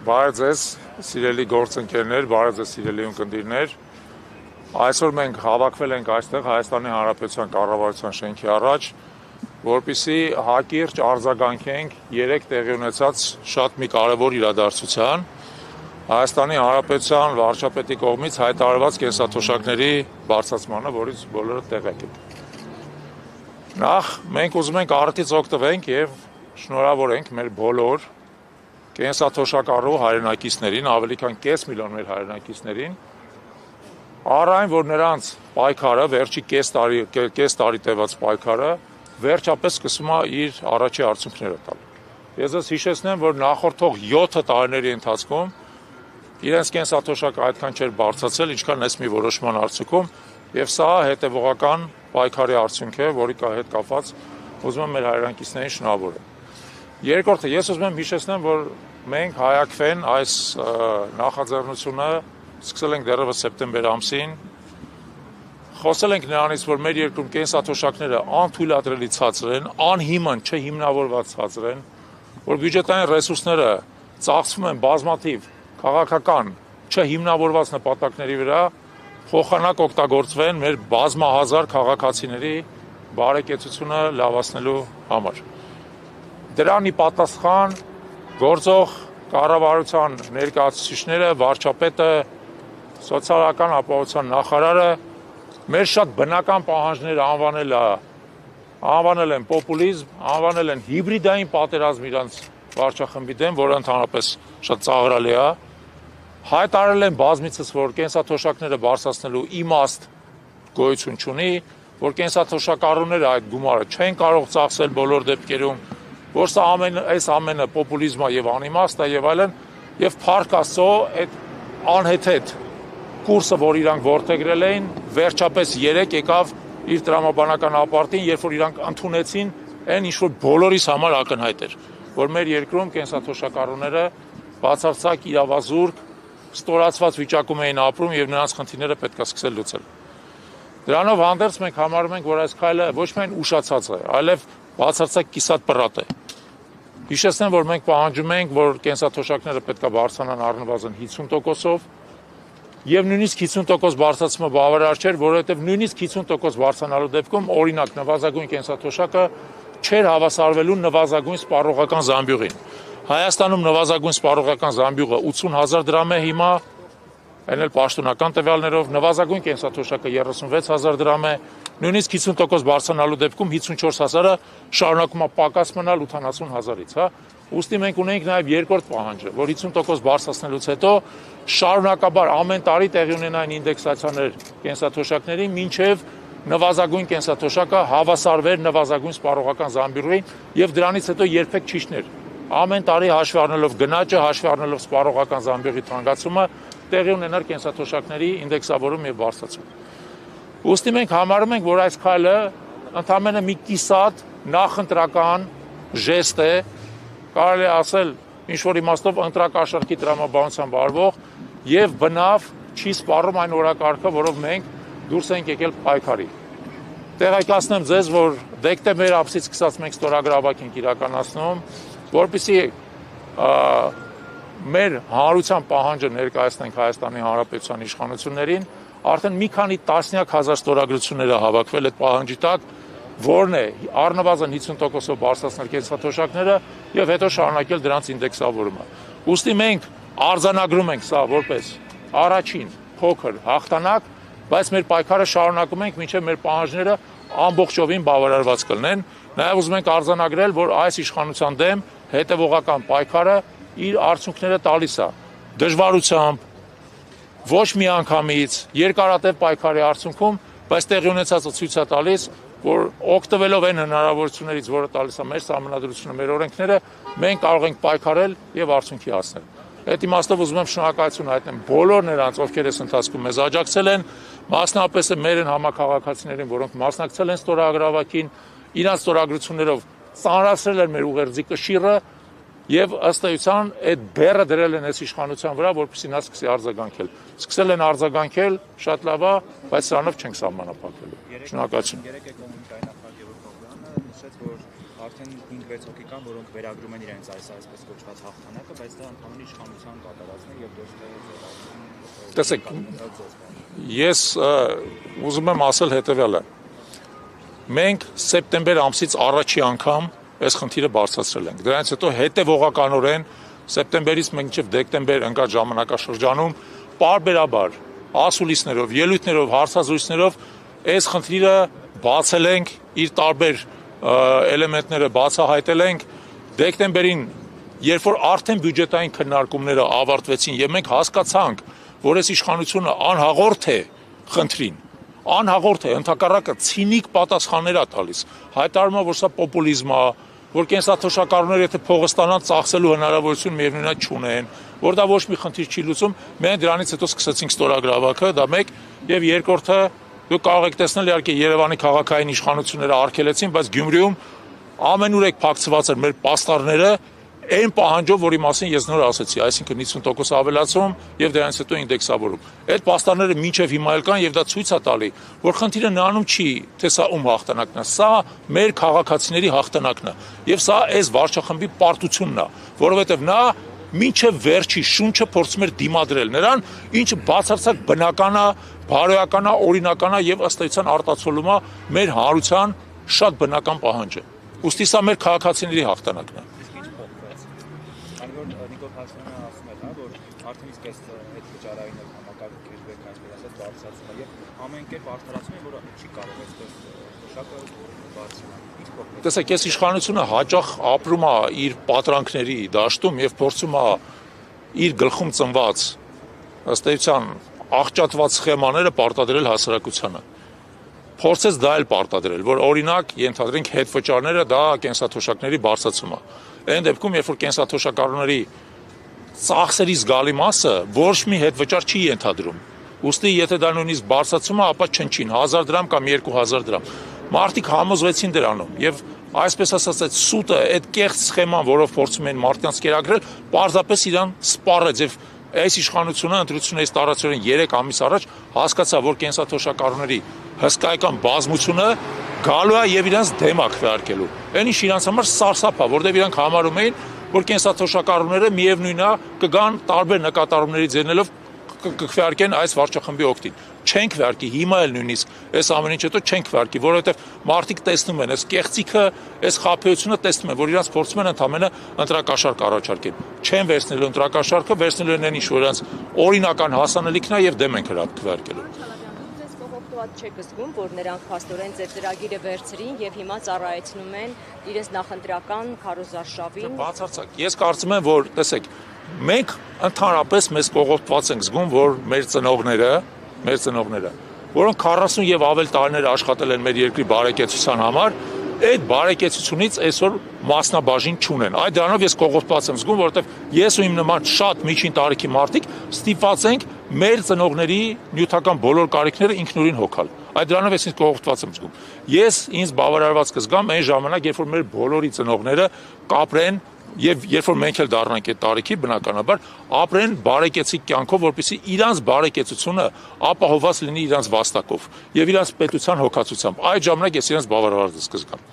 Բարև ձեզ, սիրելի գործընկերներ, բարև ձեզ, սիրելի ունկնդիրներ։ Այսօր մենք հավաքվել ենք այստեղ Հայաստանի Հանրապետության կառավարության շենքի առաջ, որպեսզի հակիրճ արձագանքենք երեք տեղի ունեցած շատ մի կարևոր իրադարձության Հայաստանի Հանրապետության վարչապետի կողմից հայտարարված կենսաթոշակների բարձրացմանը, որից բոլորը տեղյակ եք։ Նախ մենք ուզում ենք առիթից օգտվենք եւ շնորհավորենք մեր բոլոր կենսաթոշակառու հայրենակիցներին, ավելի քան կես միլիոն մեր հայրենակիցներին, առ այն, որ նրանց պայքարը, վերջի կես տարի տևած պայքարը, վերջապես սկսում է իր առաջի արդյունքները տալ։ Ես ձեզ հիշեցնեմ, որ նախորդող 7 տարիների ընթացքում իրենց կենսաթոշակը այդքան չէր բարձրացել, ինչքան այս մի որոշման արդյունքում, եւ սա հետեւողական պայքարի արդյունք է, որի հետ կապված ուզում եմ մեր հայրենակիցներին շնորհավորել։ Երկրորդը, ես ուզում եմ հիշեցնեմ, որ մենք հայակվեն այս նախաձեռնությունը սկսել ենք դեռևս սեպտեմբեր ամսին, խոսել ենք նրանից, որ մեր երկրում կենսաթոշակները անթույլատրելի ցածր են, անհիմն չհիմնավորված ցածր են, որ բյուջետային ռեսուրսները ծախսվում են բազմաթիվ քաղաքական չհիմնավորված նպատակների վրա, փոխանակ օգտագործվեն մեր բազմահազար քաղաքացիների բարեկեցությունը լավացնելու համար։ Դրան ի պատասխան գործող կառավարության ներկայացուցիչները, վարչապետը, սոցիալական ապահովության նախարարը մեր շատ բնական պահանջները անվանել են պոպուլիզմ, անվանել են հիբրիդային պատերազմ իրանց վարչախմբի դեմ, որը ընդհանրապես շատ ծաղրալի է, հայտարարել են բազմիցս, որ կենսաթոշակները բարձրացնելու իմաստ գոյություն չունի, որ կենսաթոշակառուները այդ գումարը չեն կարող ծախսել բոլոր դեպքերում, որ սա այս ամենը պոպուլիզմ է եւ անիմաստ է եւ այլն, եւ փառք Աստծո այդ անհեթեթ կուրսը, որ իրանք որդեգրել էին, վերջապես 3 եկավ իր տրամաբանական ապարտին, երբ որ իրանք ընդունեցին այն ինչ որ բոլորիս համար ակնհայտ էր, որ մեր երկրում կենսաթոշակառուները բացարձակ իրավազուրկ, ստորացված վիճակում էին ապրում եւ նրանց խնդիրները պետք է սկսել լուծել։ Դրանով հանդերձ մենք համարում ենք, որ այս քայլը ոչ միայն ուշացած է, այլև բացարձակ կիսատ պռատ է։ Հիշեցնեմ, որ մենք պահանջում ենք, որ կենսաթոշակները պետք է բարձրանան առնվազն 50%-ով եւ նույնիսկ 50% բարձրացումը բավարար չէր, որովհետեւ նույնիսկ 50% բարձրանալու դեպքում օրինակ նվազագույն կենսաթոշակը չէր հավասարվելու նվազագույն սպառողական զամբյուղին։ Հայաստանում նվազագույն սպառողական զամբյուղը 80,000 դրամ է հիմա, այն էլ պաշտոնական տվյալներով, նվազագույն կենսաթոշակը 36,000 դրամ է, նույնիսկ 50% բարձրանալու դեպքում 54,000-ը շարունակում է պակաս մնալ 80,000-ից, հա։ Ուստի մենք ունենք նաև երկրորդ պահանջը, որ 50% բարձրացնելուց հետո շարունակաբար ամեն տարի տեղի ունենային ինդեքսացիաներ կենսաթոշակների, մինչև նվազագույն կենսաթոշակը հավասարվեր նվազագույն սպառողական զամբյուղին եւ դրանից հետո երբեք չիջներ։ Ամեն տարի հաշվի առնելով գնաճը, հաշվի առնելով սպառողական զամբյուղի թանկացումը, տեղի ունենար կենսաթոշակների ինդեքսավորում եւ բարձրացում։ Ուստի մենք համարում ենք, որ այս քայլը ընդամենը մի կիսատ նախընտրական ժեստ է, կարելի է ասել ինչ-որ իմաստով ընտրակաշառքի տրամաբանությամբ արվող եւ բնավ չի սպառում այն օրակարգը, որով մենք դուրս ենք եկել պայքարի։ Տեղեկացնեմ ձեզ, որ դեկտեմբեր ամսից սկսած մենք ստորագրավակ ենք իրականացնում, որպեսզի մեր հանրության պահանջը ներկայացնենք Հայաստանի Հանրապետության իշխանություններին, արդեն մի քանի տասնյակ հազար ստորագրությունները հավաքվել այդ պահանջի տակ, որն է առնվազն 50%-ով բարձրացնել կենսաթոշակները եւ հետո շարունակել դրանց ինդեքսավորումը։ Ուստի մենք արձանագրում ենք սա որպես առաջին փոքր հաղթանակ, բայց մեր պայքարը շարունակում ենք, մինչև մեր պահանջները ամբողջովին բավարարված կլինեն։ Նաեւ ուզում ենք արձանագրել, որ այս իշխանության դեմ հետևողական պայքարը իր արդյունքները տալիս է դժվարությամբ, ոչ միանգամից, երկարատև պայքարի արդյունքում, բայց տեղի ունեցածը ցույց է տալիս, որ օգտվելով այն հնարավորություններից, որը տալիս է մեր սահմանադրությունը, մեր օրենքները, մենք կարող ենք պայքարել եւ արդյունքի հասնել։ Այդ իմաստով ուզում եմ շնորհակալություն հայտնել բոլոր նրանց, ովքեր այս ընթացքում մեզ աջակցել են, մասնապես մեր համակարգացիներին, որոնք մասնակցել են ստորագրավակին, իրանց ստորագրություններով ծանրացրել են մեր ուղերձի կշիռը եւ ըստ էության այդ բեռը դրել են այս իշխանության վրա, որպեսզի նա սկսի արձագանքել։ Սկսել են արձագանքել, շատ լավ է, բայց սրանով չենք սահմանափակվելու։ Շնորհակալություն։ արդեն 5-6 հոգի կան, որոնք վերագրում են իրենց այսպես կոչված հաղթանակը, բայց դա ընդհանուր իշխանության կատարածն է եւ դոստը Տեսեք, ես ուզում եմ ասել հետեւյալը. մենք սեպտեմբեր ամսից առաջի անգամ այս խնդիրը բարձրացրել ենք։ Դրանից հետո հետևողականորեն սեպտեմբերից մինչև դեկտեմբեր ընկած ժամանակաշրջանում պարբերաբար ասուլիսներով, ելույթներով, հարցազրույցներով այս խնդիրը բացել ենք, իր տարբեր էլեմենտները բացահայտել ենք։ Դեկտեմբերին, երբ որ արդեն բյուջետային քննարկումները ավարտվեցին եւ մենք հասկացանք, որ այս իշխանությունը անհաղորդ է խնդրին, անհաղորդ է, ընդհակառակը ցինիկ պատասխաններ է տալիս, հայտարարում է, որ սա պոպուլիզմ է, որ կենսաթոշակառուները եթե փողը ստանան ծախսելու հնարավորություն միևնույնն չունեն, որ դա ոչ մի խնդիր չի լուծում, մենք դրանից հետո սկսեցինք ստորագրավակը, դա մեկ, եւ երկրորդը դուք կարող եք տեսնել, իհարկե Երևանի քաղաքային իշխանությունները արգելեցին, բայց Գյումրիում ամենուրեք փակցված են մեր պաստառները այն պահանջով, որի մասին ես նոր ասացի, այսինքն 50% ավելացում եւ դրանից հետո ինդեքսավորում։ Այդ պաստառները մինչեւ հիմա էլ կան եւ դա ցույց է տալի, որ խնդիրը նրանում չի, թե սա ում հաղթանակն է, սա մեր քաղաքացիների հաղթանակն է եւ սա այս վարչախմբի պարտությունն է, որովհետեւ նա մինչև վերջի շունչը փորձում էր դիմադրել նրան, ինչը բացարձակ բնական է, բարոյական է, օրինական է եւ ըստ էության արտացոլում է մեր հանրության շատ բնական պահանջը։ Ուստի սա մեր քաղաքացիների հաղթանակն է։ Նիկոլ Փաշինյանը ասում է, որ արդեն իսկ այս այդ վճարային համակարգը քեշբեքը այսպես ասած բարձրացում է եւ ամեն կերպ արդարացում է, որ չի կարող այսպես շոկը բարձրանալ։ Տեսեք, այս իշխանությունը հաճախ ապրում է իր պատրանքների դաշտում եւ փորձում է իր գլխում ծնված ըստ էության աղճատված սխեմաները պարտադրել հասարակությանը։ Փորձեց դա էլ պարտադրել, որ օրինակ ենթադրենք հետվճարները դա կենսաթոշակների բարձրացում է։ Այն դեպքում, երբ որ կենսաթոշակառուների ծախսերի զգալի մասը ոչ մի հետվճար չի ենթադրում։ Ուստի եթե դա նույնիսկ բարձրացում է, ապա չնչին 1000 դրամ կամ 2000 դրամ։ Մարդիկ համոզվեցին դրանով եւ այսպես ասած այդ սուտը, այդ կեղծ սխեման, որով փորձում են մարդկանց կերակրել, պարզապես իրան սպառեց եւ այս իշխանությունը ընտրությունից տարածորեն 3 ամիս առաջ հասկացա, որ կենսաթոշակառուների հսկայական բազմությունը գալու է եւ իրանց դեմ է քվեարկելու։ Այն ինչ իրանց համար սարսափ է, որտեղ իրանք համարում էին, որ կենսաթոշակառուները միևնույնն է կգան տարբեր նկատառումների ձեռնելով կքվեարկեն այս վարչախմբի օգտին։ Չեն քվեարկի, հիմա էլ նույնիսկ այս ամեն ինչ հետո չեն քվեարկի, որովհետև մարդիկ տեսնում են, այս կեղծիքը, այս խաբեությունը տեսնում են, որ իրանց փորձում են ընդամենը ընտրակաշարք առաջարկել։ Չեն վերցնելու ընտրակաշարքը, վերցնելու են ինչ որ իրանց օրինական հասանելիքն է եւ դեմ են քվեարկելու։ Չեք զգում, որ նրանք փաստորեն ձեր ծրագիրը վերցրին եւ հիմա ծառայեցնում են իրենց նախընտրական քարոզարշավին։ Բացարձակ, ես կարծում եմ, որ տեսեք, մենք ընդհանրապես մեզ կողոպտված ենք զգում, որ մեր ծնողները, որոնք 40 եւ ավել տարիներ աշխատել են մեր երկրի բարեկեցության համար, այդ բարեկեցությունից այսօր մասնաբաժին չունեն։ Այդ դրանով ես կողոպտված եմ զգում, որովհետեւ ես ու իմ նման շատ միջին տարիքի մարդիկ ստիպված ենք մեր ծնողների նյութական բոլոր կարիքները ինքնուրույն հոգալ։ Այդ դրանով ես ինձ կողոպտված եմ զգում։ Ես ինձ բավարարված կզգամ այն ժամանակ, երբ որ մեր բոլորի ծնողները կապրեն եւ երբ որ մենք էլ դառնանք այդ տարիքի, բնականաբար ապրեն բարեկեցիկ կյանքով, որպեսզի իրանց բարեկեցությունը ապահովված լինի իրանց վաստակով եւ իրանց պետության հոգացությամբ։ Այդ ժամանակ ես իրանց բավարարված կզգամ։